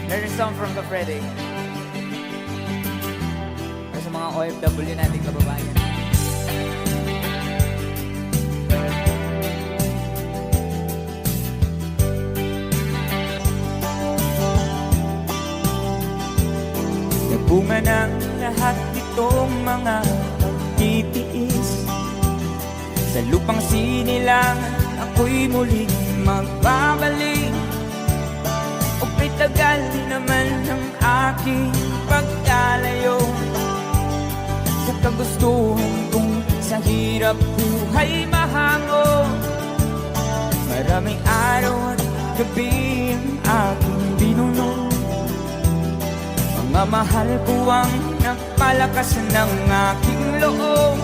There's a song from the Freddy. Para sa mga OFW nating kababayan. Nagbunga ng lahat itong mga pagtitiis. Sa lupang sinilangan ako'y muling magbabalik. O kay tagal naman ng aking pagkalayo sa kagustuhan kong sa hirap buhay mahango. Maraming araw at gabi ang aking binuno. Mga mahal ko ang nagpalakas ng aking loob.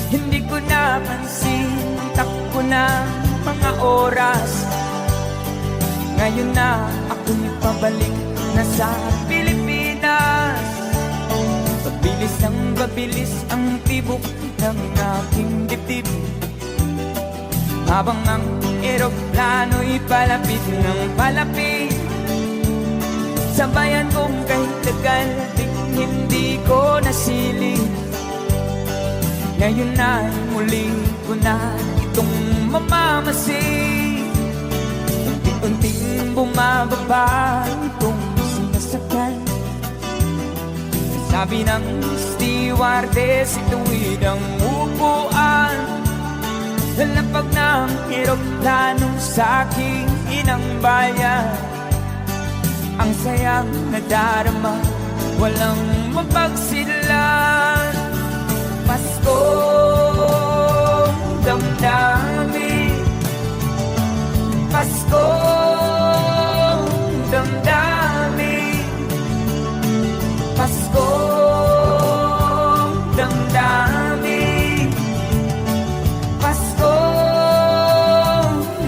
Hindi ko napansin, takbo na mga oras. Ngayon na ako'y pabalik na sa Pilipinas. Pabilis ang tibok ng aking dibdib, habang ang eroplano'y palapit ng palapit. Sa bayan kong kahit tagal hindi ko nasilip. Ngayon na muli ko na itong mamamasid. Unti-unting bumababa itong sinasakyan. Sabi ng stewardess, ituwid ang upuan. Lalapag ng eroplano sa aking inang bayan. Ang sayang nadarama, walang mapagsilan. Paskong damdamin, Paskong damdamin, Paskong damdamin, Paskong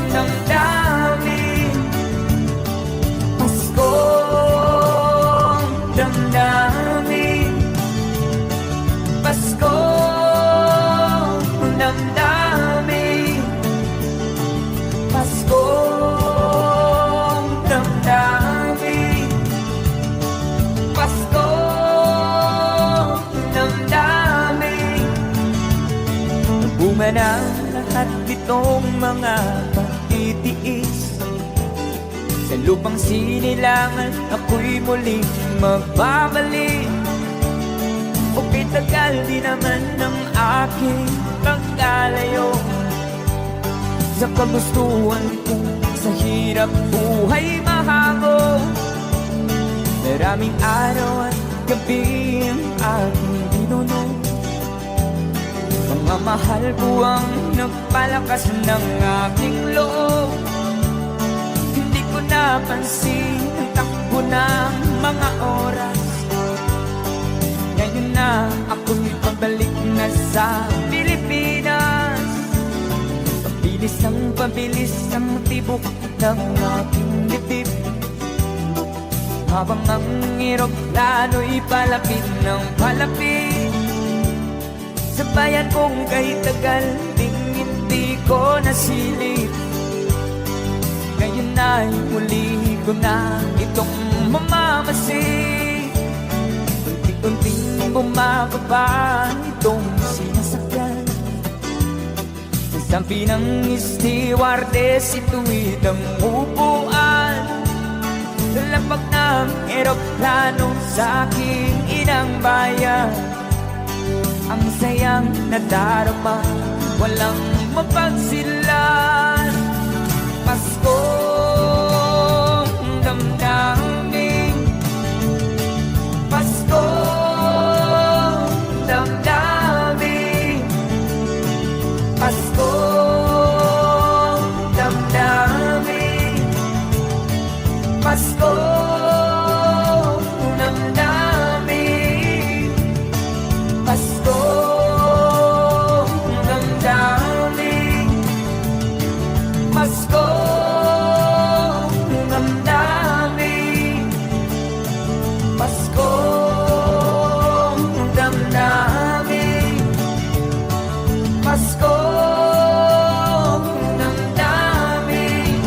damdamin, Paskong damdamin, Paskong damdamin, Paskong damdamin, Paskong damdamin. Bunga ng lahat itong mga pagtitiis. Sa lupang sinilangan ako'y muling magbabalik. O kay tagal di naman ng aking pagkalayo sa kagustuhan kong sa hirap buhay mahango. Maraming araw at gabi ang aking binuno. Mga mahal ko ang nagpalakas ng aking loob. Hindi ko napansin ang takbo ng mga oras. Ngayon na ako'y pabalik na sa Pilipinas. Pabilis ang tibok ng aking dibdib, habang ang eroplano'y palapit ng palapit. Sa bayan kong kahit tagal hindi ko nasilip. Ngayon na'y muli ko na itong mamamasid. Unti-unting bumababa itong sinasakyan. Sabi ng stewardess, ituwid ang upuan. Lalapag ng eroplano sa aking inang bayan. Ang sayang nadarama, walang mapagsilan. Paskong damdamin, Paskong damdamin, Paskong damdamin, Paskong damdamin, Paskong damdamin, Paskong damdamin, Paskong damdamin, Paskong damdamin.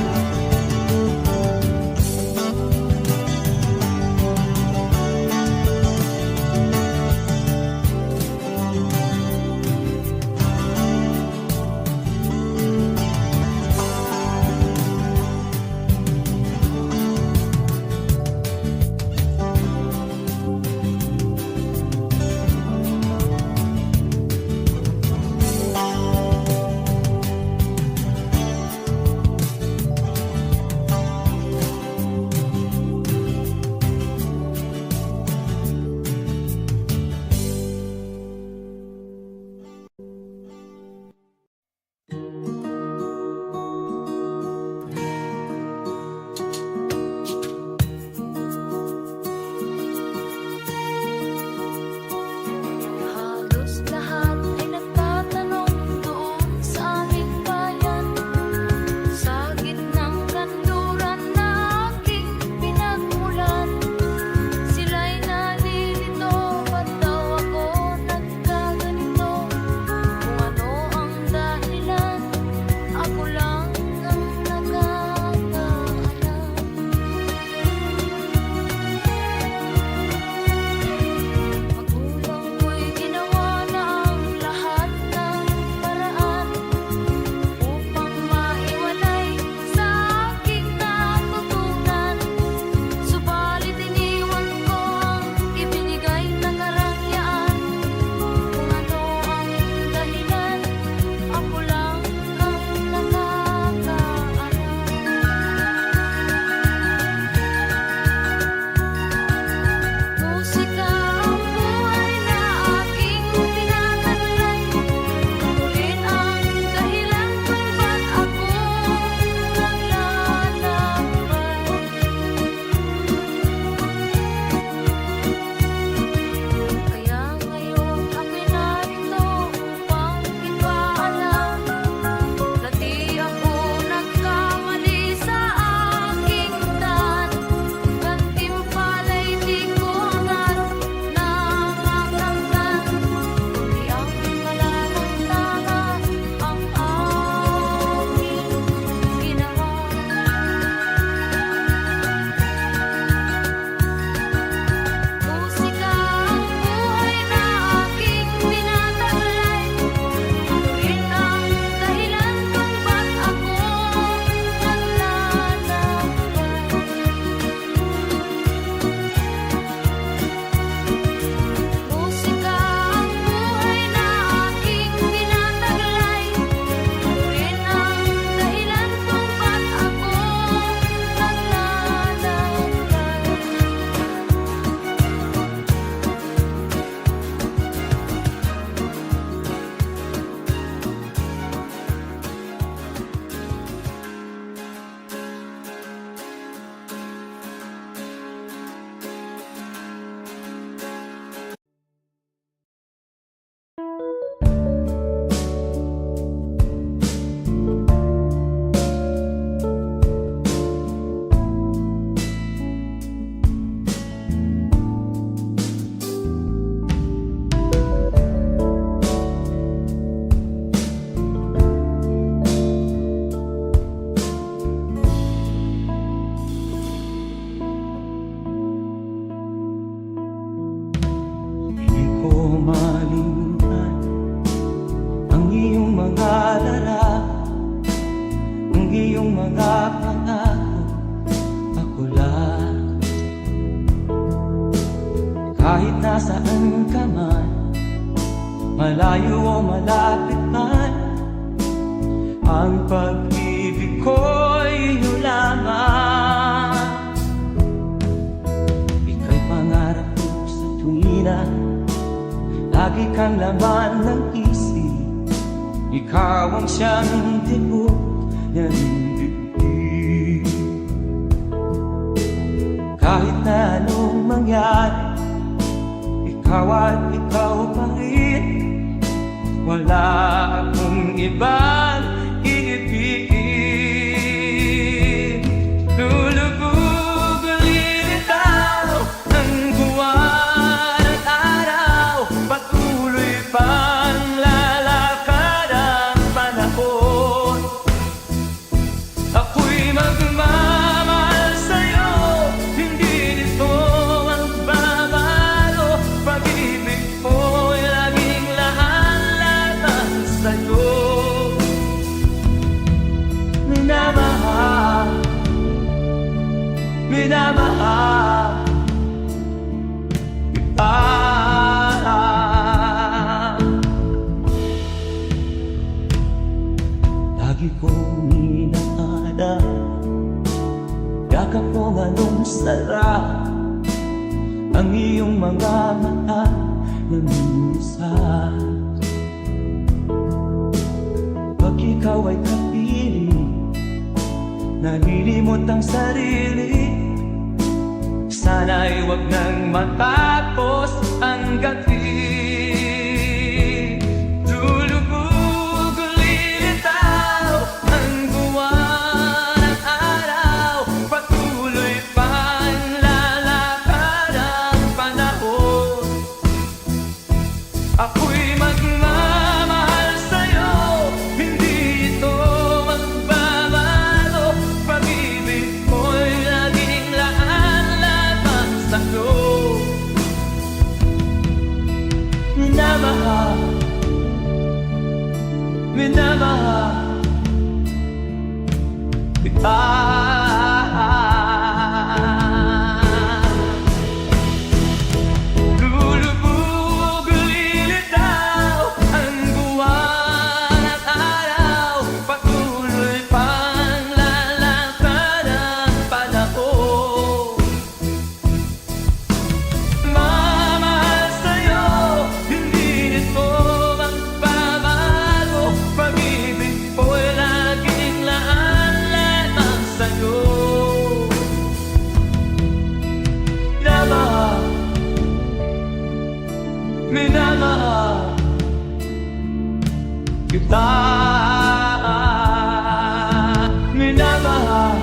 malimutan ang iyong mga larawan, ang iyong mga pangako. Ako lang, kahit nasaan ka man, malayo o malapit man, ang pag-ibig ko'y iyo lamang. Ika'y pangarap ko sa tuwina, lagi kang laman ng isip. Ikaw ang siyang tibok ng dibdib. Kahit na anong mangyari, ikaw at ikaw pa rin. Wala akong ibang iibigin. Lulubog lilitaw ang buwan at araw, patuloy pang lalakad ang panahon. Ako'y magmamahal sa'yo, hindi nito magbabago. Pag-ibig ko'y laging lahat sa'yo. Minamahal, minamahal kita. Lagi kong inaalala, yakap mo anong sarap, ang iyong mga mata na minsan. Pag ikaw ay kapiling, nalilimot ang sarili. Sana'y wag nang matapos ang gabi. Lulubog lilitaw ang buwan at araw, patuloy pang lalakad ang panahon. Ako'y magmamahal sa'yo, hindi ito magbabago. Pag-ibig ko'y laging laan-laban sa'yo. Minamahal, minamahal kita. Lulubog lilitaw ang buwan at araw, patuloy pang lalakad ang panahon. Mamahal sa'yo, hindi nito magbabago. Pag-ibig ko'y laging laan-laban sa'yo. Minamahal, minamahal kita. Minamahal,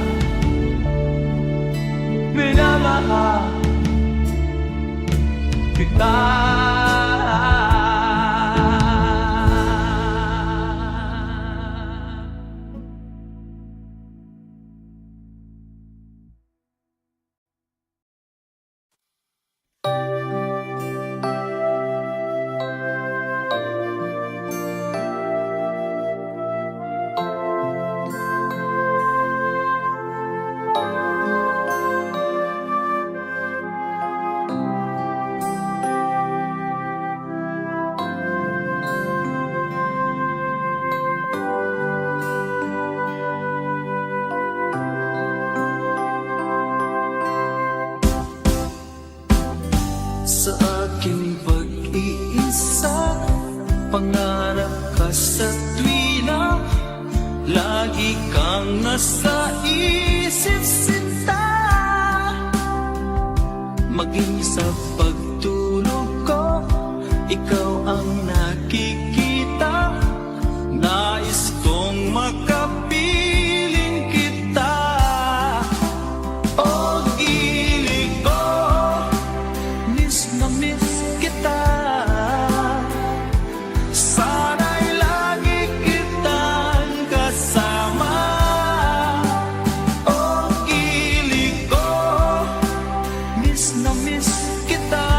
minamahal kita. Sa aking pag-iisa, pangarap ka sa tuwina, lagi kang nasa isip sinta. Maging sa pagtulog ko, ikaw ang nakikita. Nais kong makapiling kita. O gilig ko, miss na miss kita. Sana'y lagi kitang kasama. O gilig ko, miss na miss kita.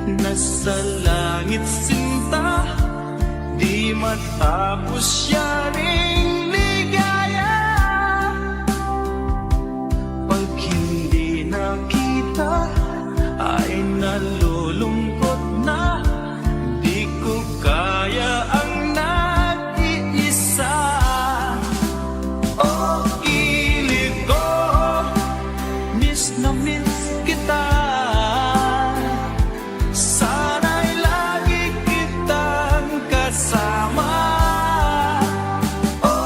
Nasa langit sinta, di matapos yaring ligaya. Pag hindi nakita, ay nalulungkot na. Di ko kaya ang nag-iisa. Oh, kilig ko, miss na miss kita. Sana'y lagi kitang kasama. Oh,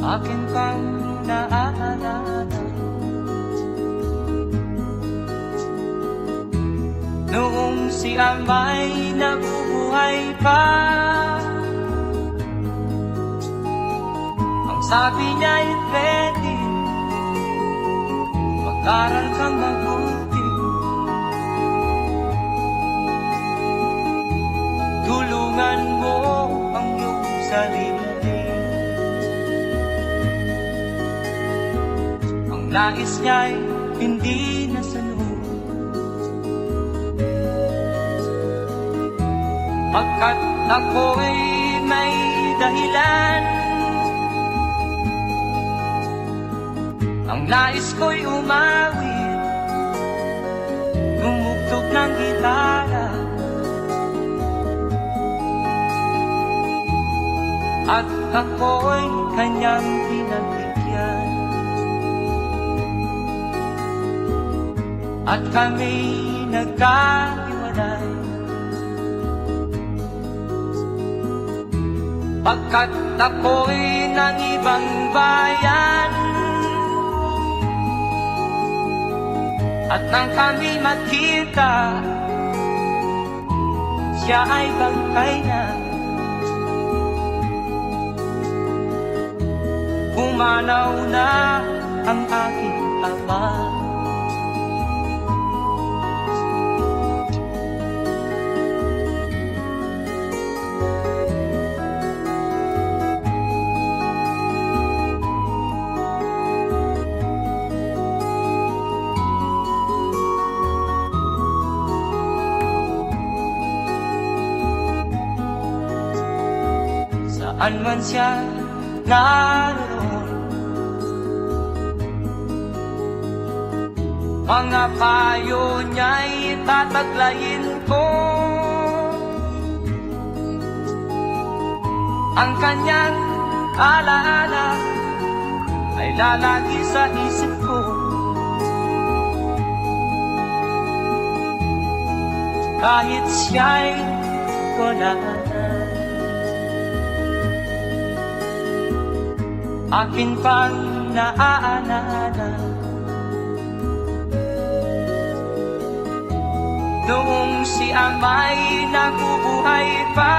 akin pang naalala. Noong si Amay nabubuhay pa, ang sabi niya'y pwede, mag-aral kang mabuti, tulungan mo ang iyong sarili. Ang nais niya'y hindi nasunod, pagkat ako'y may dahilan. Ang nais ko'y umawit, tumugtog ng gitara, at ako'y kanyang pinagbigyan. At kami nagkahiwalay, pagkat ako'y ng ibang bayan. At nang kami magkita, siya ay bangkay na. Pumanaw na ang aking ama. Saan man siya naroon, mga payo niya'y tataglayin ko. Ang kanyang alaala ay lalagi sa isip ko. Kahit siya'y wala na, akin pang naaalala. Noong si Amay nabubuhay pa,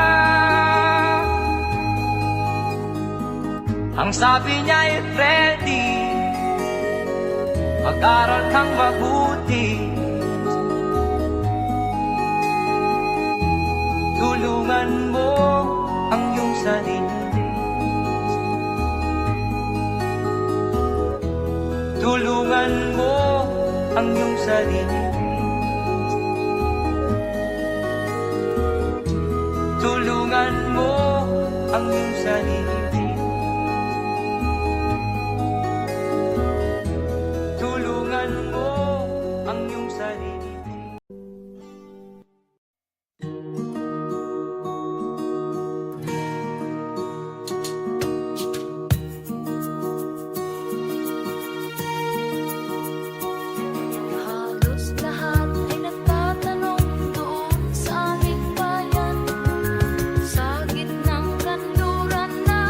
ang sabi niya'y Freddy, mag-aral kang mabuti, tulungan mo ang iyong sarili. Tulungan mo ang iyong sarili. Tulungan mo ang iyong sarili. Tulungan mo ang iyong sarili. Halos lahat ay nagtatanong doon sa aming bayan, sa gitnang kanluran na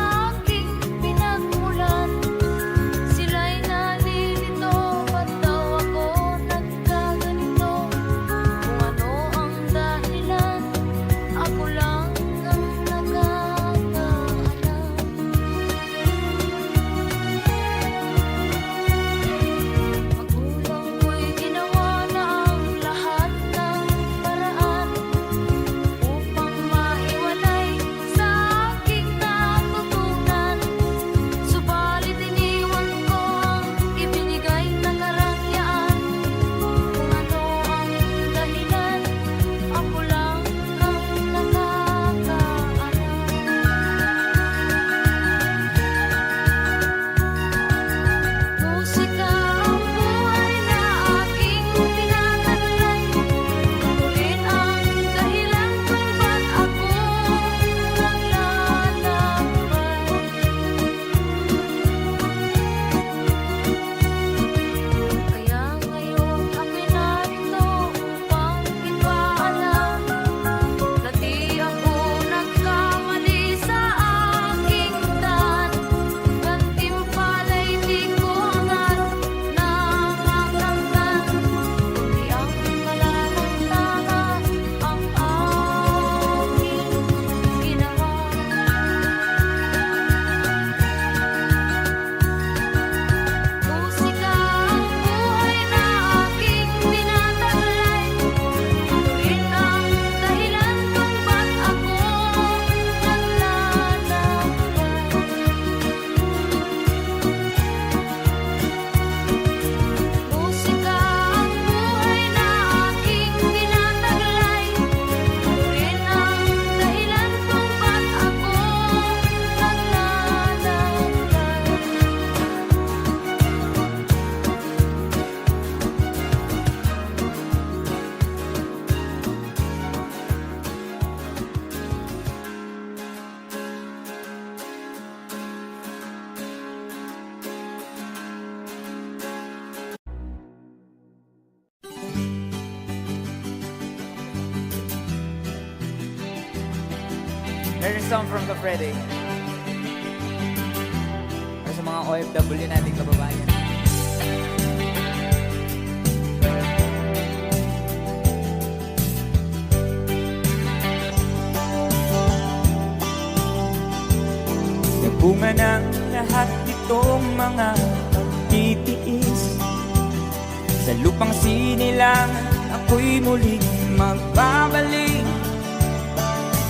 There's a song from Kafrede. Para sa mga OFW nating kababayan. Bunga ng lahat itong mga pagtitiis. Sa lupang sinilangan ako'y muling magbabalik.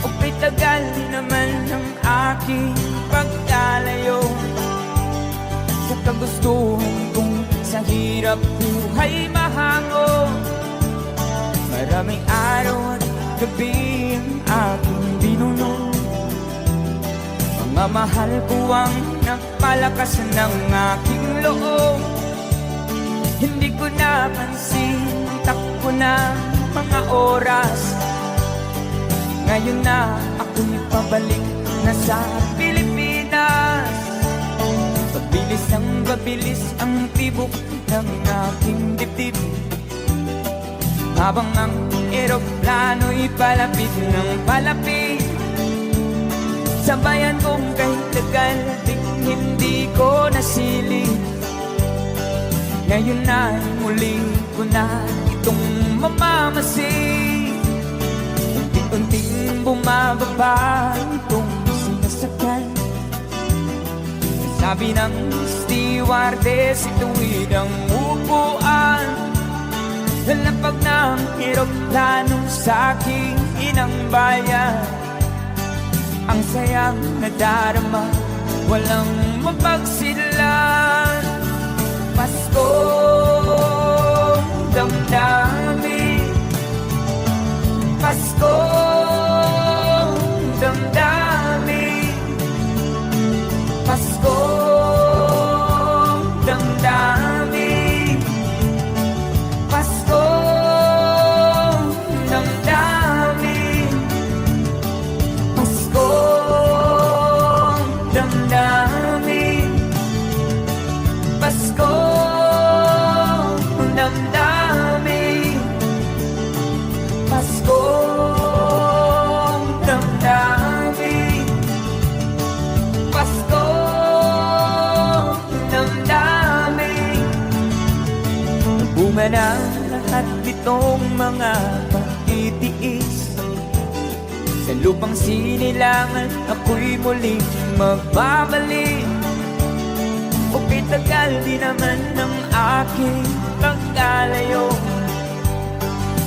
O tagal naman ng aking pagkalayo sa kagustuhan kong sa hirap buhay mahango. Maraming araw at gabi ang aking binuno. Mga mahal ko ang nagpalakas ng aking loob. Hindi ko napansin ang takbo ng mga oras. Ngayon na ako'y pabalik na sa Pilipinas. Pabilis ang tibok ng aking dibdib. Habang ang eroplano'y palapit ng palapit sa bayan kong kahit tagal ding hindi ko nasilip. Ngayon na muli ko na itong mamamasid. Unti-unting bumababa itong sinasakyan. Sabi ng stewardess, ituwid ang upuan. Lalapag ng eroplano sa aking inang bayan. Ang sayang nadarama, walang mapagsilan. Paskong damdamin, Paskong damdamin, Paskong damdamin, Paskong damdamin, Paskong damdamin, Paskong damdamin, Paskong damdamin, Paskong damdamin. Bunga ng lahat itong mga pagtitiis. Sa lupang sinilangan ako'y muling magbabalik. O tagal di naman ng aking pagkalayo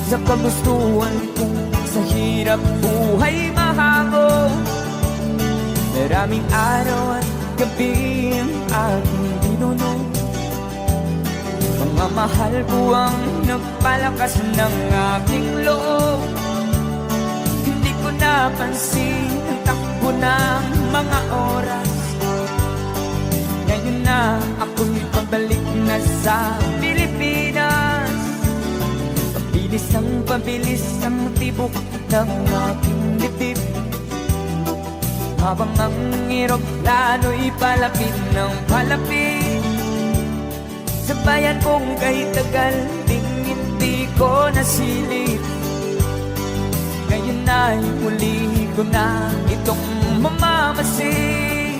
sa kagustuhan kong sa hirap buhay mahango. Maraming araw at gabi ang aking binuno. Mga mahal ko ang nagpalakas ng aking loob. Hindi ko napansin ang takbo ng mga oras. Ngayon na ako'y pabalik na sa Pilipinas. Pabilis ang tibok ng aking dibdib. Habang ang eroplano'y palapit ng palapit sa bayan kong kahit tagal ding hindi ko nasilip. Ngayon na'y muli ko na itong mamamasid.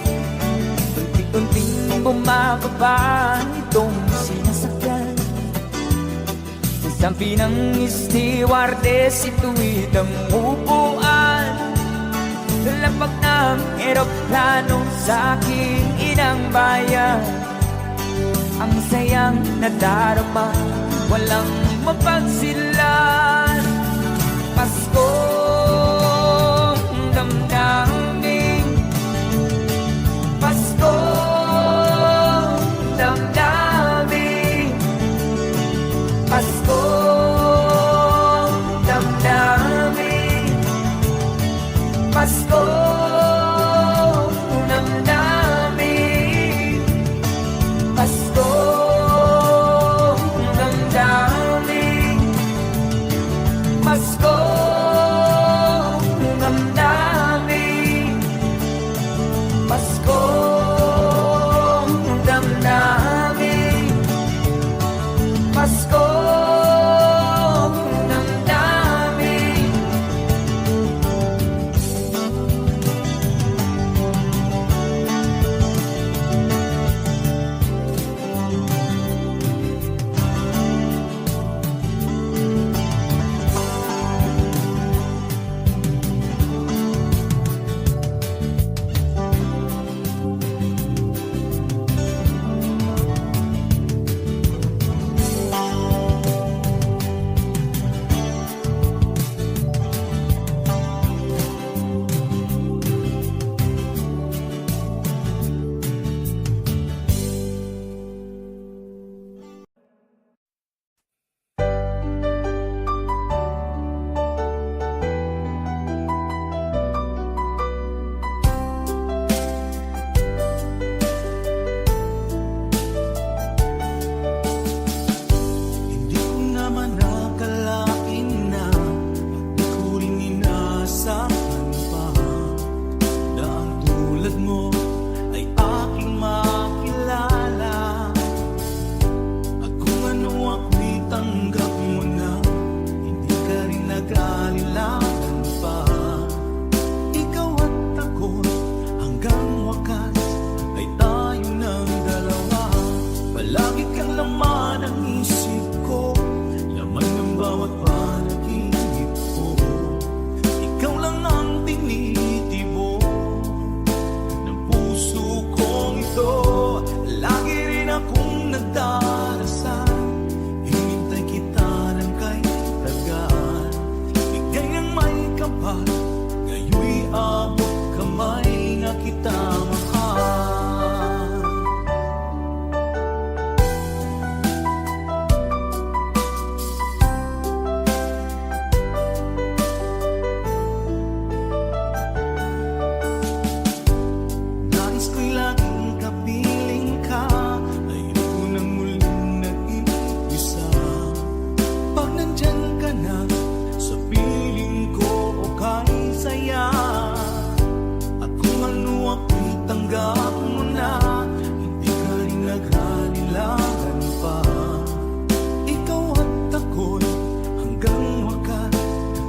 Unti-unting bumababa itong sinasakyan. Sabi ng stewardess, ituwid ang upuan. Lalapag ng eroplano sa aking inang bayan. Ang sayang nadarama, walang mapagsilan. Paskong damdamin, Paskong damdamin, Paskong damdamin, Paskong damdamin, Paskong damdamin, bawat panaginip ko. Ikaw lang ang tinitibok ng puso kong ito. Lagi rin akong nagdarasal, hinintay kita ng kahit tagaan. Bigay ng may kapal, ngayon'y abot kamay na kita mahal. Nais ko'y laging kapiling ka, ayoko nang muling nag-iisa. Pag nandyan ka na sa piling ko, okay saya. At kung ano ako'y tanggap mo na, hindi ka rin naghalilangan pa. Ikaw at ako'y hanggang wakas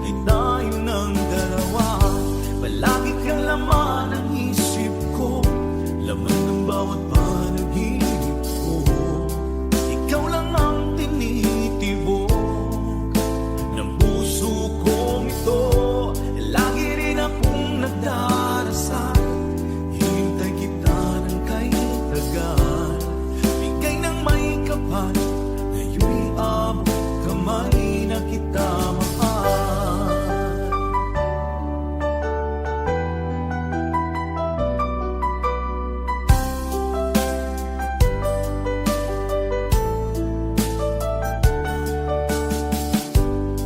ay tayo ng dalawa. Palagi kang laman ng isip ko, laman ng bawat panaginip ko. Ikaw lang ang tinitibok ng puso kong ito. Lagi rin akong nagdarasal, hinintay kita ng kahit tagal. Bigay ng may kapal, ngayon'y abot kamay na kita mahal.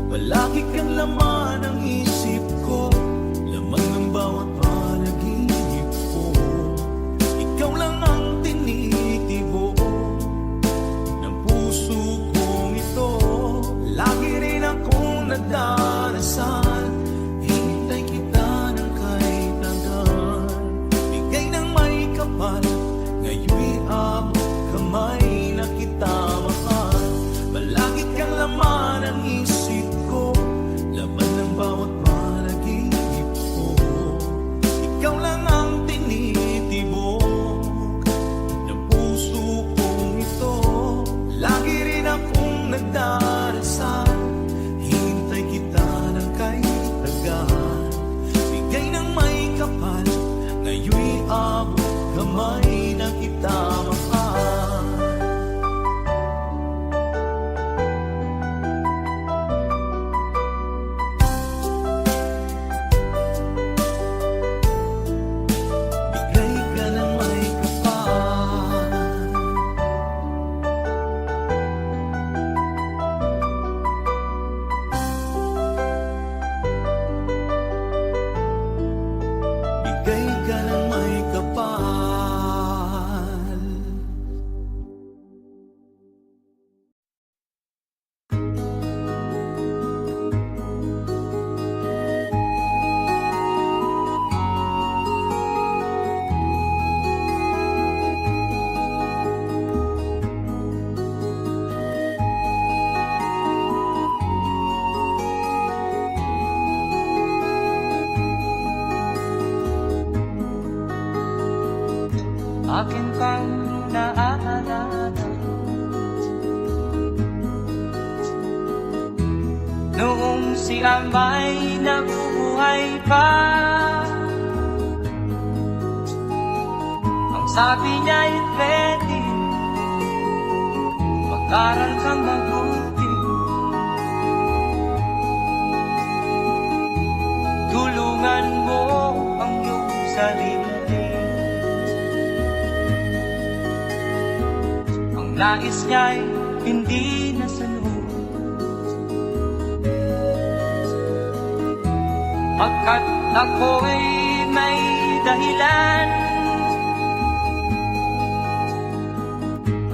Palagi kang laman ng isip ko, laman ng bawat panaginip ko. Ikaw lang ang tinitibok ng puso kong ito. Lagi rin akong nagdarasal, hinintay kita ng kahit tagal. Bigay ng may kapal, ngayon'y abot kamay na kita mahal. Palagi kang laman ng isip ko, laman ng bawat panaginip ko. Ikaw lang ang tinitibok ng puso kong ito. Lagi rin akong nagdarasal, hinintay kita ng kahit tagal. Bigay ng may kapal, ngayon'y abot kamay na kita mahal. Bigay ka ng may kapal. Bigay ka ng may kapal. Akin pang naaalala noong si Amay nabubuhay pa. Ang sabi niya'y pwede mag-aral kang mabuti, tulungan mo ang iyong sarili. Ang nais niya'y hindi nasunod, pagkat ako'y may dahilan.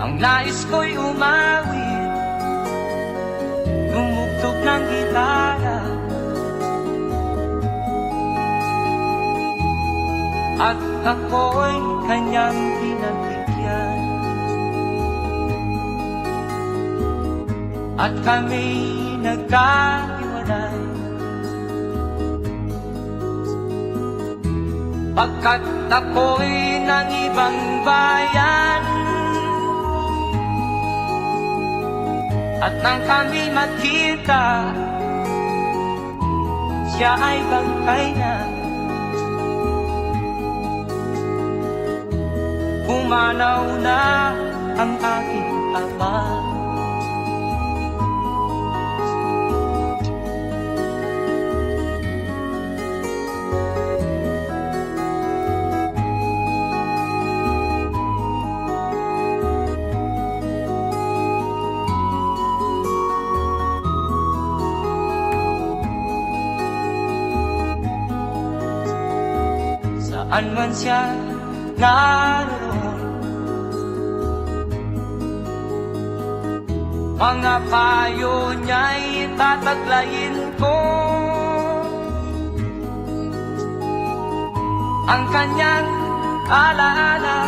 Ang nais ko'y umawit, tumugtog ng gitara, at ako'y kanyang pinagbigyan. At kami nagkahiwalay, pagkat ako'y ng ibang bayan. At nang kami magkita, siya ay bangkay na. Pumanaw na ang aking ama. Saan man siya naroon, mga payo niya'y tataglayin ko. Ang kanyang alaala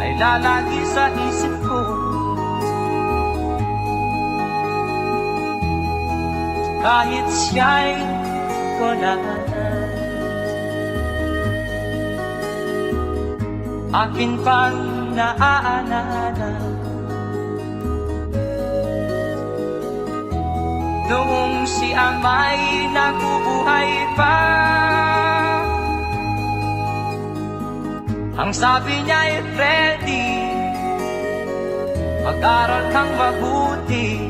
ay lalagi sa isip ko. Kahit siya'y wala na, akin pang naaalala noong si ama'y nabubuhay pa. Ang sabi niya'y Freddy, mag-aral kang mabuti,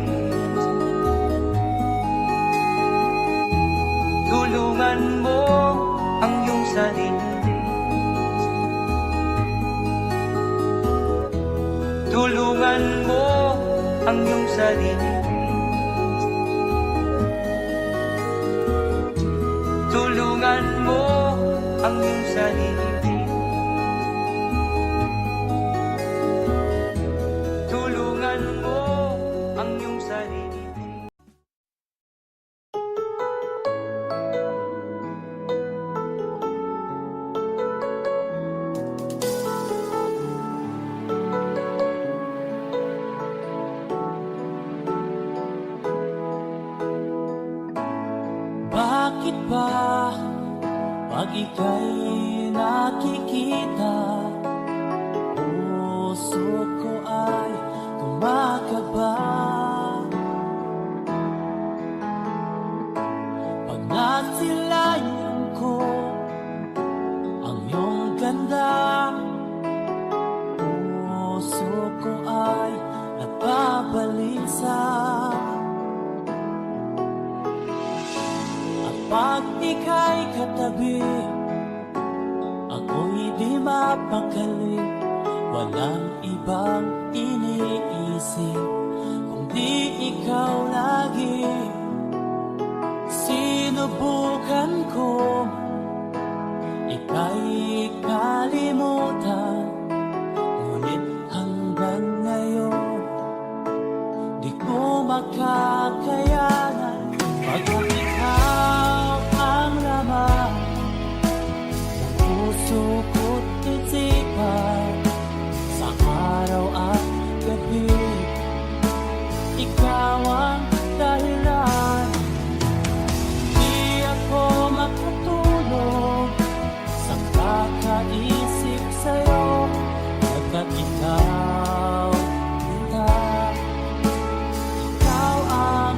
tulungan mo ang iyong sarili. Tulungan mo ang iyong sarili. Tulungan mo ang iyong sarili. Tulungan mo ang iyong sarili. Bakit ba pag ika'y nakikita, puso ko ay kumakaba? Pag nasilayan ko ang iyong ganda, puso ko ay nagbabalisa. Pag ika'y katabi, ako'y di mapakali. Walang ibang iniisip kundi ikaw lagi. Sinubukan ko ika'y kalimutan, ngunit hanggang ngayon di ko makakayanan. Pagkat ikaw ang laman ng puso ko't isipan, sa araw at gabi ikaw ang dahilan. Di ako makatulog sa kakaisip sa'yo, pagkat ikaw ang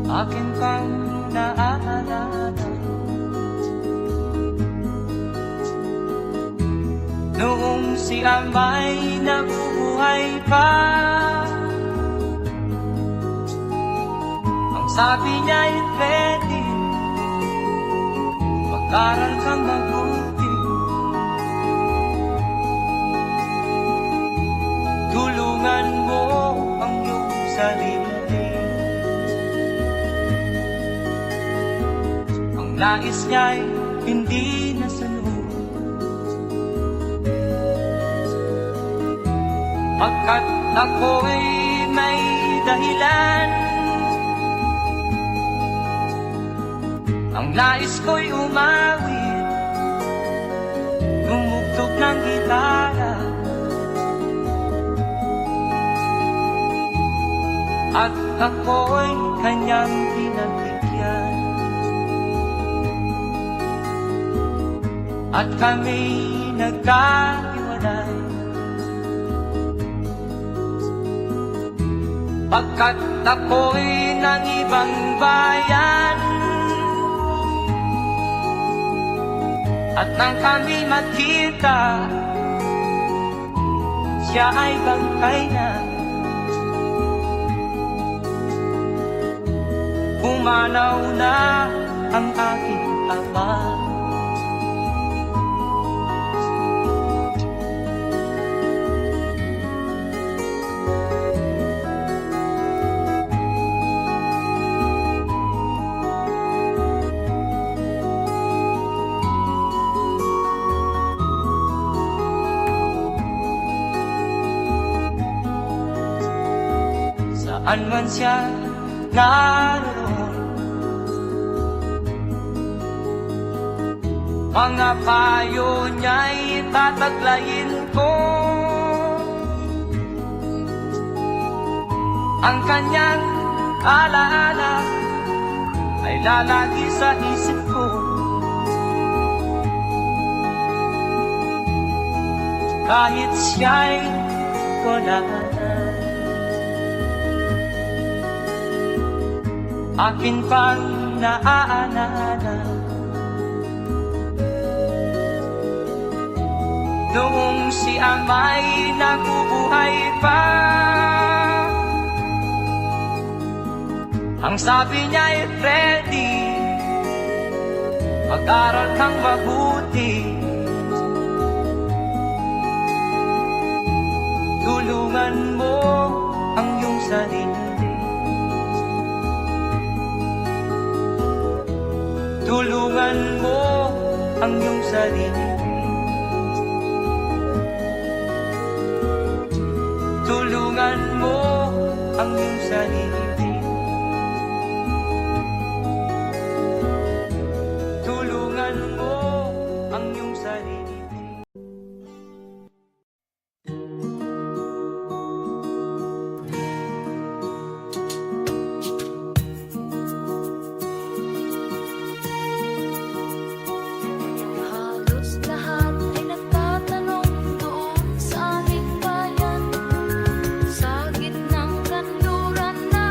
akin pang naaalala. Noong si Amay nabubuhay pa, ang sabi niya'y pwede mag-aral kang mabuti, tulungan mo ang iyong sarili. Ang nais niya'y hindi nasunod, pagkat ako'y may dahilan. Ang nais ko'y umawit, tumugtog ng gitara, at ako'y kanyang pinagbigyan. At kami nagkahiwalay, pagkat ako'y ng ibang bayan. At nang kami magkita, siya ay bangkay na. Pumanaw na ang aking ama. Saan man siya naroon, mga payo niya'y tataglayin ko. Ang kanyang alaala ay lalagi sa isip ko. Kahit siya'y wala na, akin pang naaalala. Noong si Amay nabubuhay pa, ang sabi niya'y Freddy, mag-aral kang mabuti, tulungan mo ang iyong sarili. Tulungan mo ang iyong sarili. Tulungan mo ang iyong sarili. Tulungan mo ang iyong sarili. Halos lahat ay nagtatanong doon sa aming bayan, sa gitnang kanluran na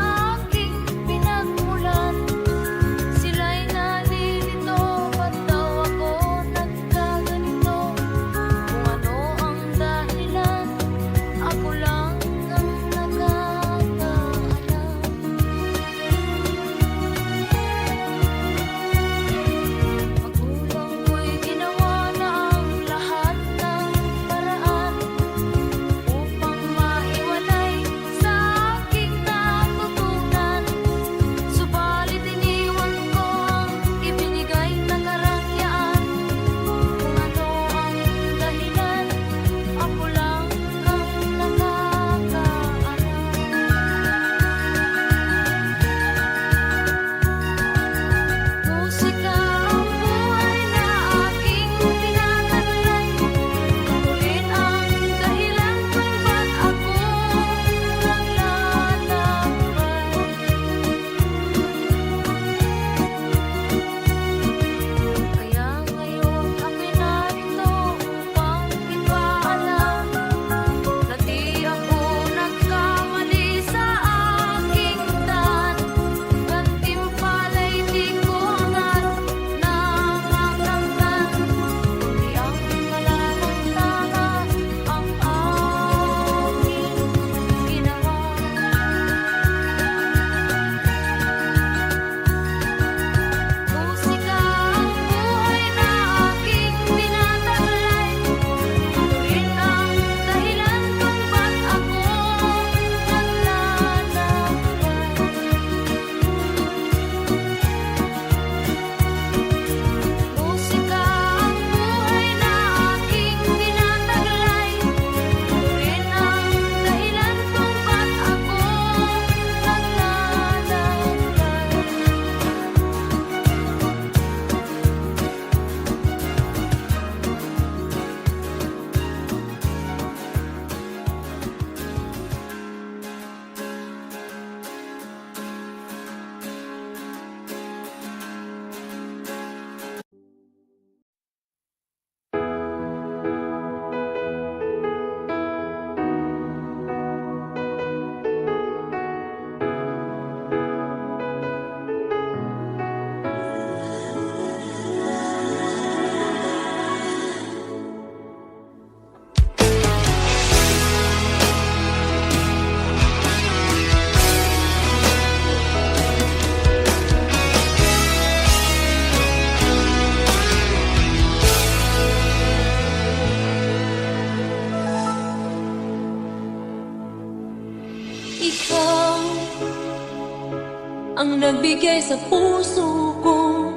nagbigay sa puso ko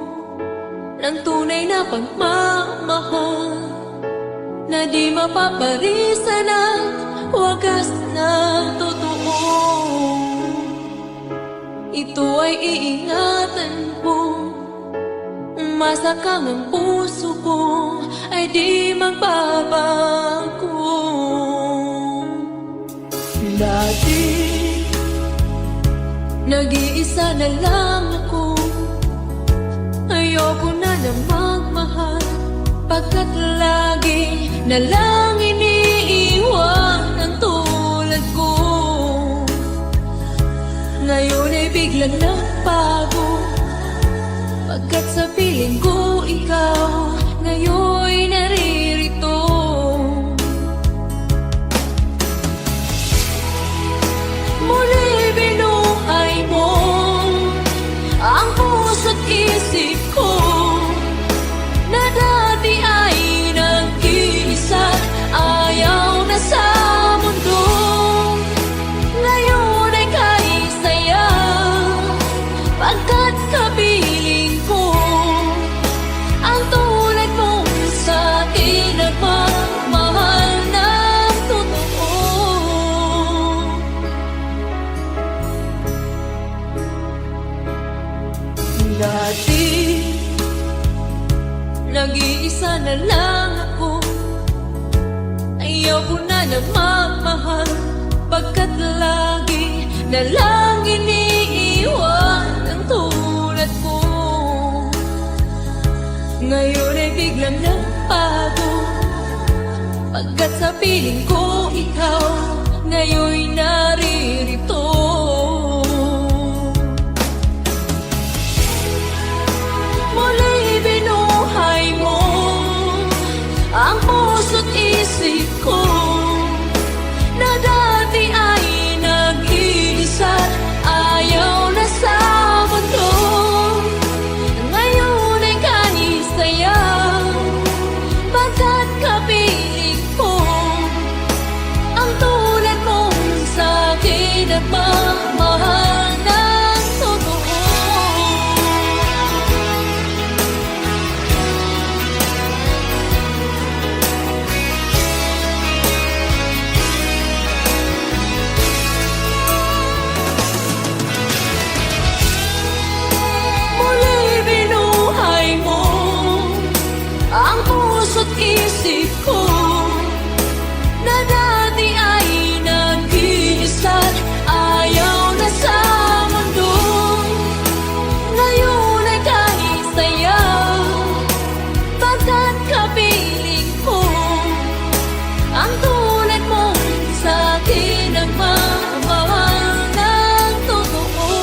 ng tunay na pagmamahal na di mapaparisan at wagas na totoo. Ito ay iingatan ko, masakang ang puso ko ay di magbabago. Dati, nag-iisa na lang ako, ayoko na magmahal, pagkat lagi na lang iniiwan ang tulad ko. Ngayon ay biglang nagbago, pagkat sa piling ko ikaw ngayon naririto. Muli binuhay mo ang puso't isip ko na dati ay nag-iisa, ayaw na sa mundo. Ngayon ay kahit saya, pagkat kapiling ko ang tulad mong sa'kin nagmamahal ng totoo. Dati, nag-iisa na lang ako, ayaw ko na magmahal, pagkat lagi na lang iniiwan ang tulad ko. Ngayon ay biglang nagbago, pagkat sa piling ko ikaw ngayon naririto. Muli binuhay mo ang puso't isip ko na dati ay nag-iisa, ayaw na sa mundo. Ngayon ay kahit saya, pagkat kapiling ko ang tulad mong sa'kin nagmamahal ng totoo. Muli binuhay mo ang puso't isip ko na dati ay nag-iisa, ayaw na sa mundo. Ngayon ay kahit saya, pagkat kapiling ko ang tulad mong sa'kin nagmamahal ng totoo.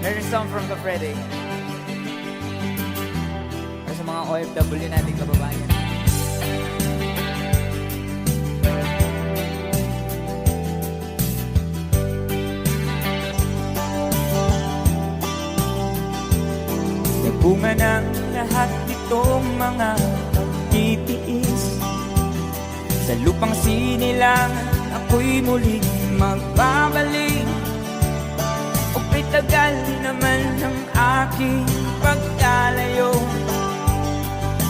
There's a song from Kafrede. Para sa mga OFW nating kababayan. Nagbunga ng lahat itong mga pagtitiis. Sa lupang sinilangan ako'y muling magbabalik. O tagal naman ng aking pagkalayo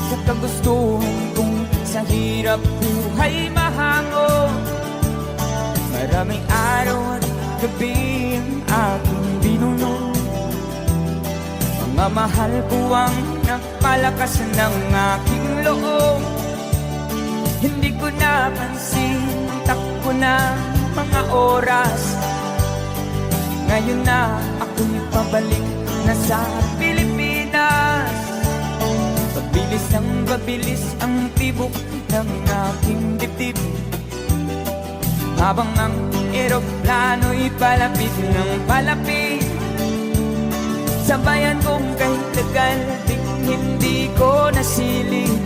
sa kagustuhan kong sa hirap buhay mahango. Maraming araw at gabi ang aking binuno. Mga mahal ko ang nagpalakas ng aking loob. Hindi ko napansin ang takbo ng mga oras. Ngayon na ako'y pabalik na sa Pilipinas. Pabilis ang babilis ang tibok ng aking dibdib. Habang ang eroplano'y palapit ng palapit sa bayan kong kahit tagal ding hindi ko nasilip.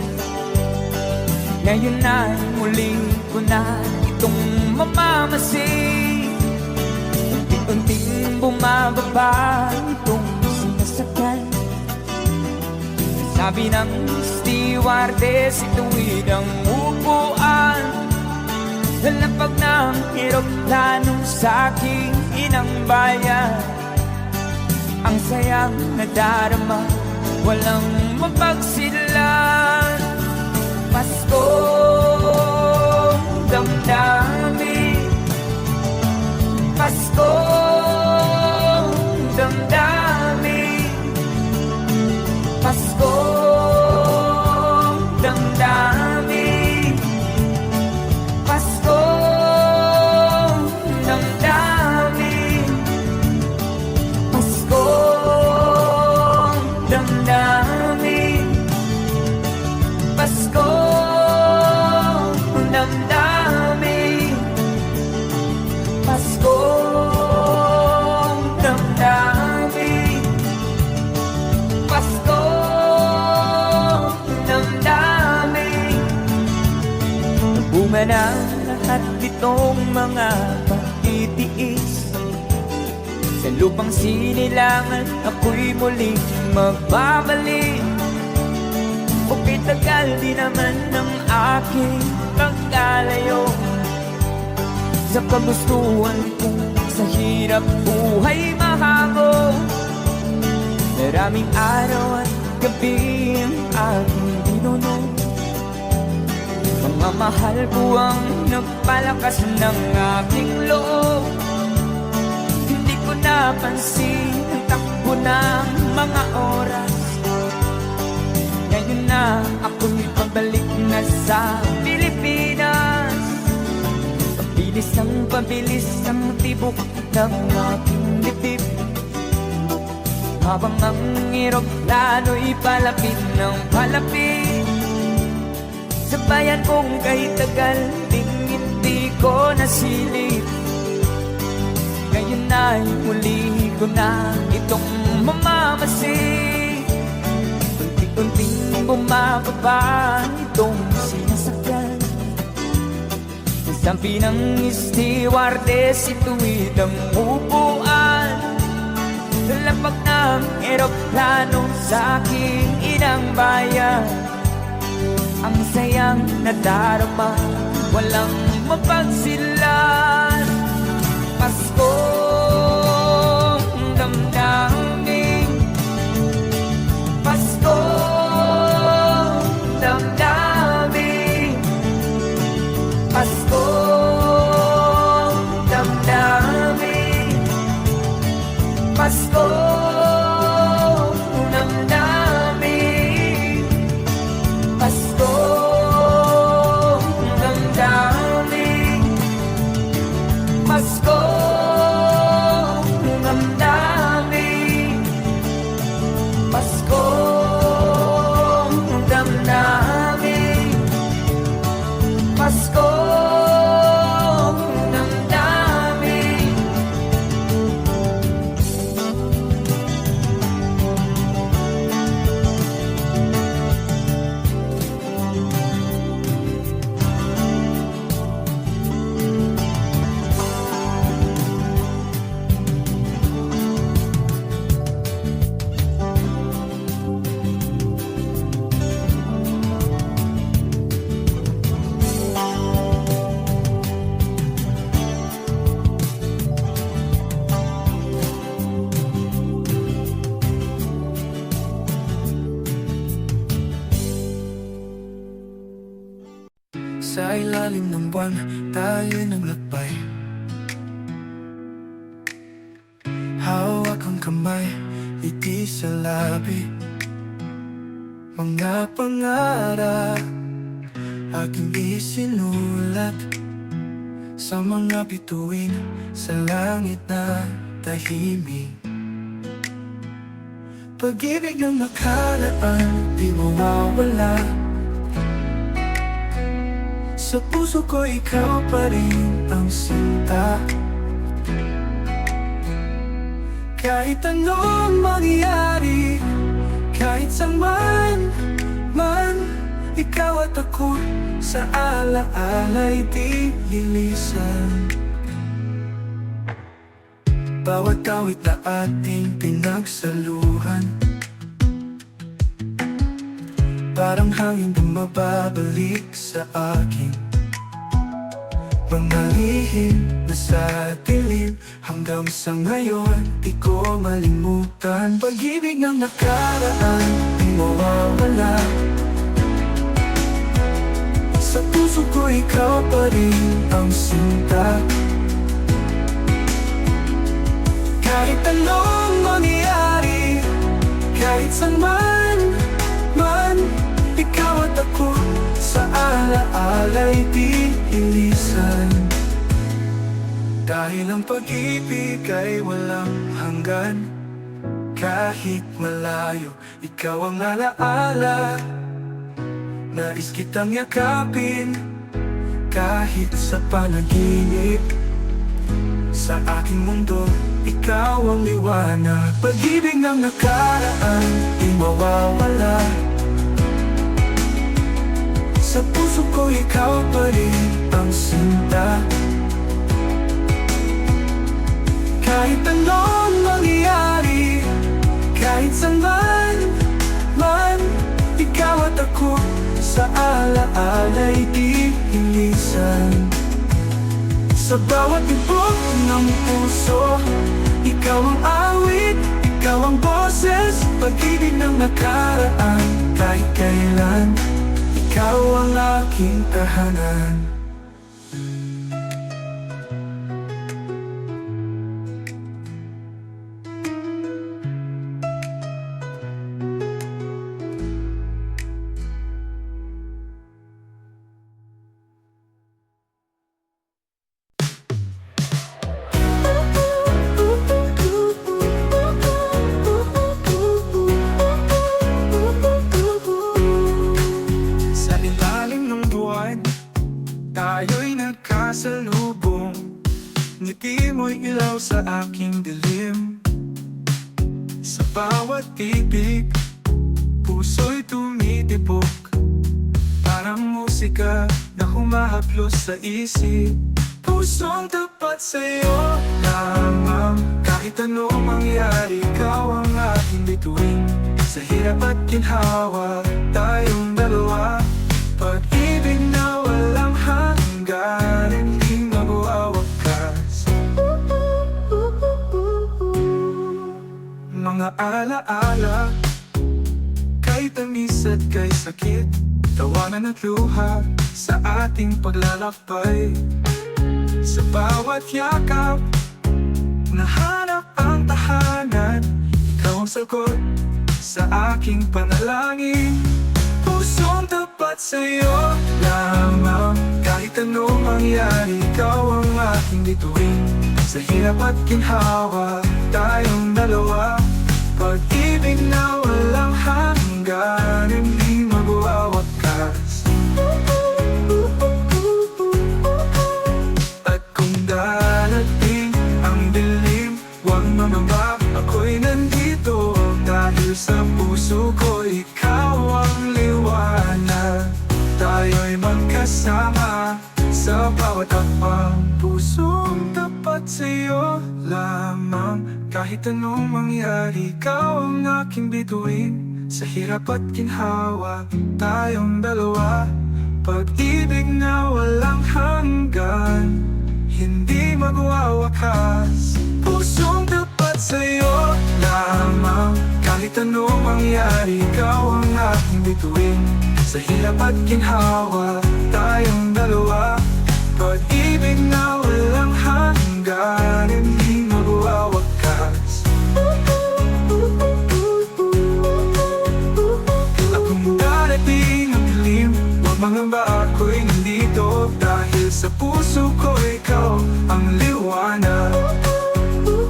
Ngayon na muli ko na itong mamamasid. Unti-unting bumababa itong sinasakyan. Sabi ng stewardess, ituwid ang upuan. Lalapag ng eroplano sa aking inang bayan. Ang sayang nadarama, walang mapagsilan. Paskong damdamin, Paskong damdamin, Paskong damdamin, Paskong damdamin, Paskong damdamin, Paskong damdamin, Paskong damdamin, Paskong damdamin. Bunga ng lahat itong mga pagtitiis. Sa lupang sinilangan ako'y muling magbabalik. O tagal di naman ng aking pagkalayo sa kagustuhan kong sa hirap buhay mahango. Maraming araw at gabi ang aking binuno. Mga mahal ko ang nagpalakas ng aking loob. Hindi ko napansin ang takbo ng mga oras. Ngayon na ako'y pabalik na sa Pilipinas. Pabilis ang tibok ng aking dibdib. Habang ang eroplano'y palapit ng palapit sa bayan kong kahit tagal ding hindi ko nasilip. Ngayon na'y muli ko na itong mamamasid. Unti-unting bumababa itong sinasakyan. Sabi ng stewardess, ituwid ang upuan. Lalapag ng eroplano sa aking inang bayan. Ang sayang nadarama, walang mapagsilan. Paskong damdamin, Paskong damdamin, Paskong damdamin, Paskong damdamin, Paskong damdamin, Paskong damdamin, Paskong damdamin, Paskong damdamin. Sa ilalim ng buwan, tayo'y naglakbay. Hawak ang kamay, ngiti sa labi. Mga pangarap aking isinulat sa mga bituin sa langit na tahimik. Pag-ibig ng nakaraan, di mawawala. Sa puso ko ikaw pa rin ang sinta. Kahit anong mangyari, kahit saan man, ikaw at ako sa ala-ala'y di lilisan. Bawat awit na ating pinagsaluhan, parang hangin bumabalik sa akin. Mga lihim na sa dilim, hanggang sa ngayon di ko malimutan. Pag-ibig ng nakaraan, di mawawala. Sa puso ko ikaw pa rin ang sinta. Kahit anong mangyari, kahit saan man, ikaw at ako sa ala-ala'y di ilisan. Dahil ang pag-ibig ay walang hanggan. Kahit malayo, ikaw ang ala-ala. Nais kitang yakapin, kahit sa panaginip. Sa aking mundo, ikaw ang liwanag. Pag-ibig ng nakaraan, di mawawala. Sa puso ko ikaw pa rin ang sinta. Kahit anong mangyari, kahit saan man, ikaw at ako sa ala-ala'y di ilisan. Sa bawat tibok ng puso, ikaw ang awit, ikaw ang boses. Pag-ibig ng nakaraan, kahit kailan, ikaw ang aking tahanan. Tayo'y nagkasalubong, ngiti mo'y ilaw sa aking dilim. Sa bawat ibig, puso'y tumitibok, parang musika na humahaplos sa isip. Pusong tapat sa'yo lamang, kahit anong mangyari, ikaw ang aking bituin. Sa hirap at ginhawa, tayong dalawa. Pag-ibig na walang hanggan, hindi magwawakas. Mga ala-ala, kay tamis at kay sakit, tawanan at luha sa ating paglalakbay. Sa bawat yakap, nahanap ang tahanan. Ikaw ang sagot sa aking panalangin. Pusong tapat sa'yo lamang, kahit anong mangyari, ikaw ang aking bituin. Sa hirap at ginhawa, tayong dalawa. Pag-ibig na walang hanggan, hindi magwawakas. At kung darating ang dilim, huwag mamamba, ako'y nandito. Dahil sa puso ko, ikaw ang liwanag. Tayo'y magkasama sa bawat akbang. Pusong tapat sa'yo lamang, kahit anong mangyari, ikaw ang aking bituin. Sa hirap at ginhawa, tayong dalawa. Pag-ibig na walang hanggan, hindi magwawakas. Pusong tapat sa'yo lamang, kahit Kahit anong mangyari, ikaw ang aking bituin. Sa hirap at ginhawa, tayong dalawa. Pag-ibig na walang hanggan, hindi magwawakas. At kung darating ang dilim, huwag mangamba, ako'y nandito. Dahil sa puso ko, ikaw ang liwanag.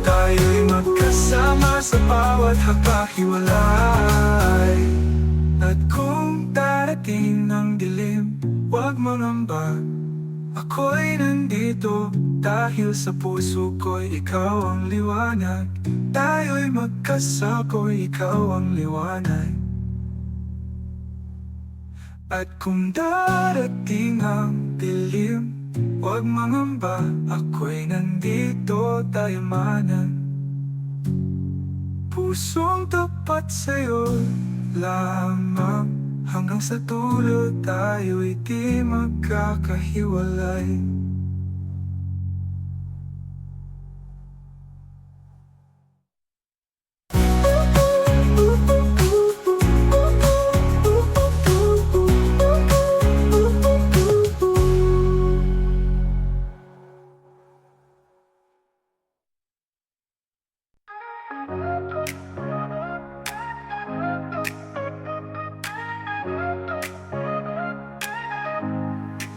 Tayo'y magkasama sa bawat hapaghiwalay. At kung darating ang dilim, huwag mangamba, ako'y nandito. Dahil sa puso ko'y ikaw ang liwanag. Tayo'y magkasama, ikaw ang liwanag. At kung darating ang dilim, huwag mangamba, ako'y nandito. Tayo manan, pusong tapat sa'yo lamang. Hanggang sa dulo tayo'y di magkakahiwalay.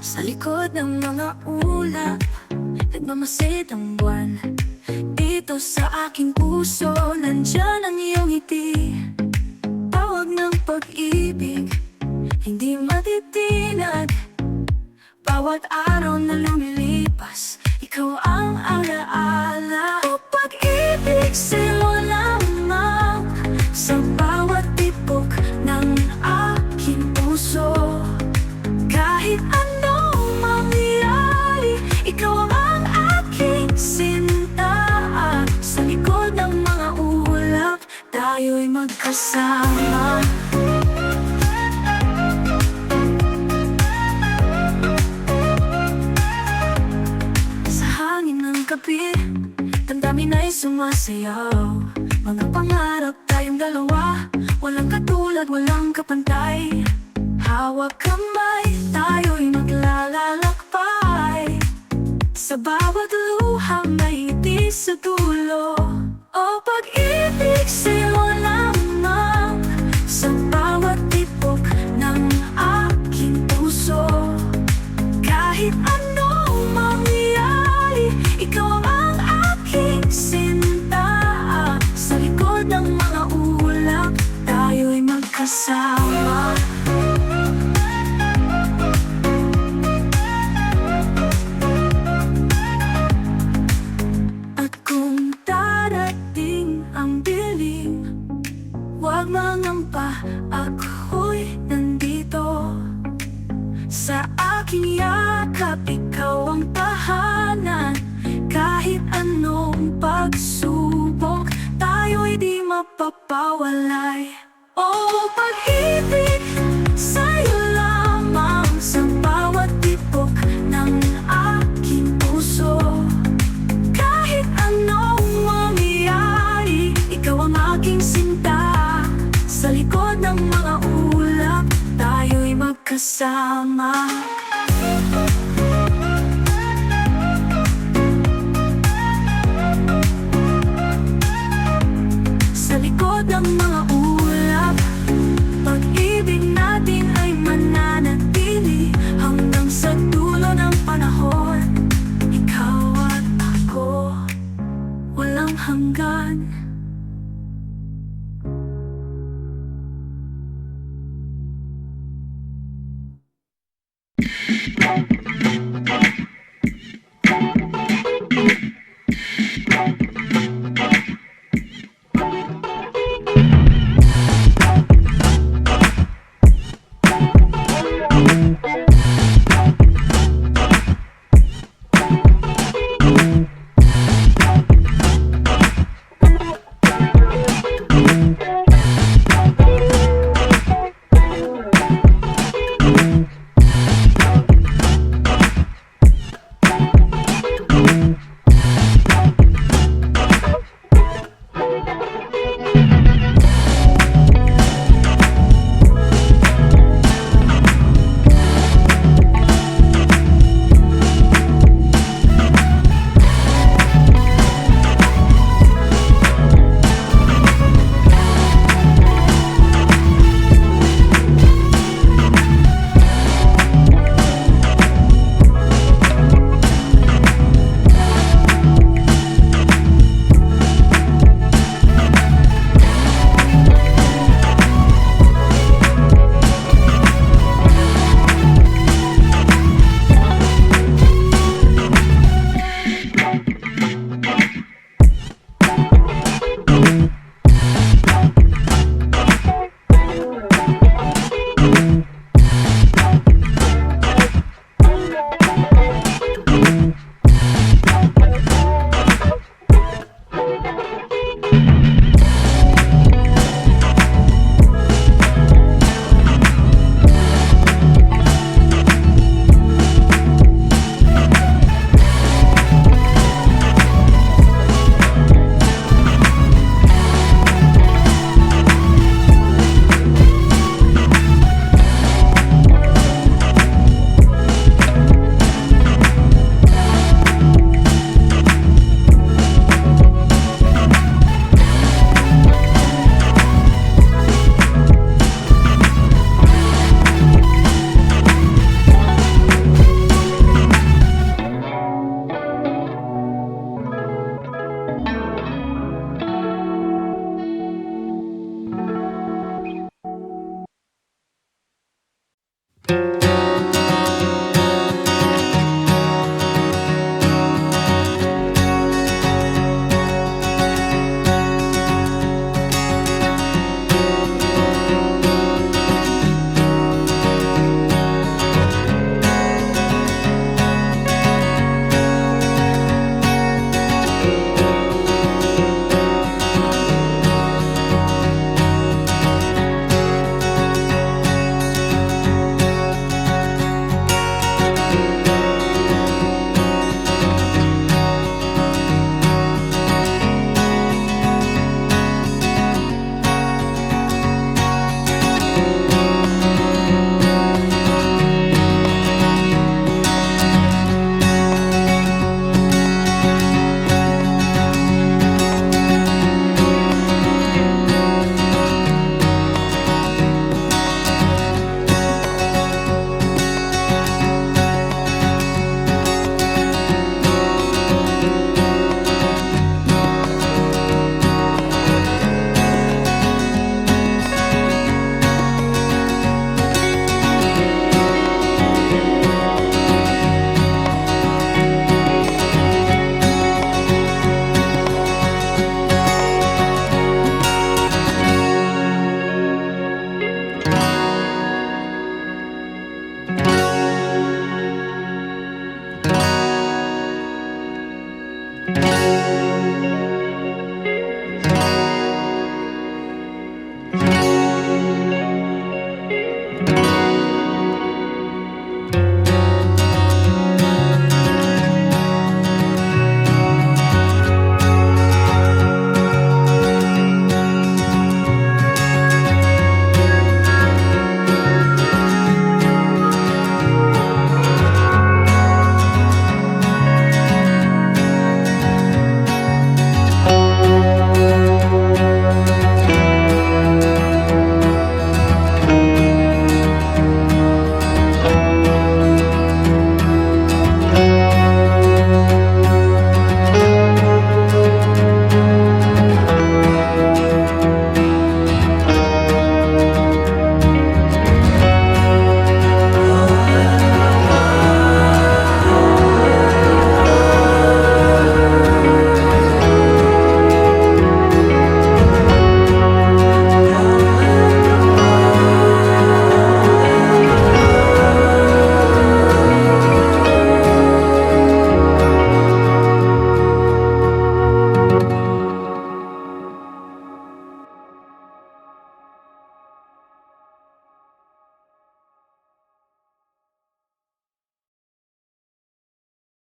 Sa likod ng mga ulap, nagmamasid ang buwan. Dito sa aking puso, nandyan ang iyong ngiti. Tawag ng pag-ibig, hindi matitinag. Bawat araw na lumilipas, ikaw ang alaala. O pag-ibig sa'yo lamang, sa bawat tibok ng aking puso. Kahit anong mangyari, ikaw ang aking sinta. Sa likod ng mga ulap, tayo'y magkasama. Sa hangin ng gabi, damdamin ay sumasayaw. Mga pangarap tayong dalawa, walang katulad, walang kapantay. Hawak kamay, tayo'y maglalalakbay. Sa bawat luha may ngiti sa dulo. O pag-ibig sa'yo lamang, sa bawat tibok ng aking puso. Kahit anong mangyari, ikaw ang aking sinta. Sa likod ng mga ulap, tayo'y magkasama. Huwag mangamba, ako'y nandito. Sa aking yakap, ikaw ang tahanan. Kahit anong pagsubok, tayo'y di mapapawalay. O pag-ibig sa'yo lamang, sa bawat tibok ng aking puso. Kahit anong mangyari, ikaw ang aking sinta. Sa likod ng mga ulap, tayo'y magkasama.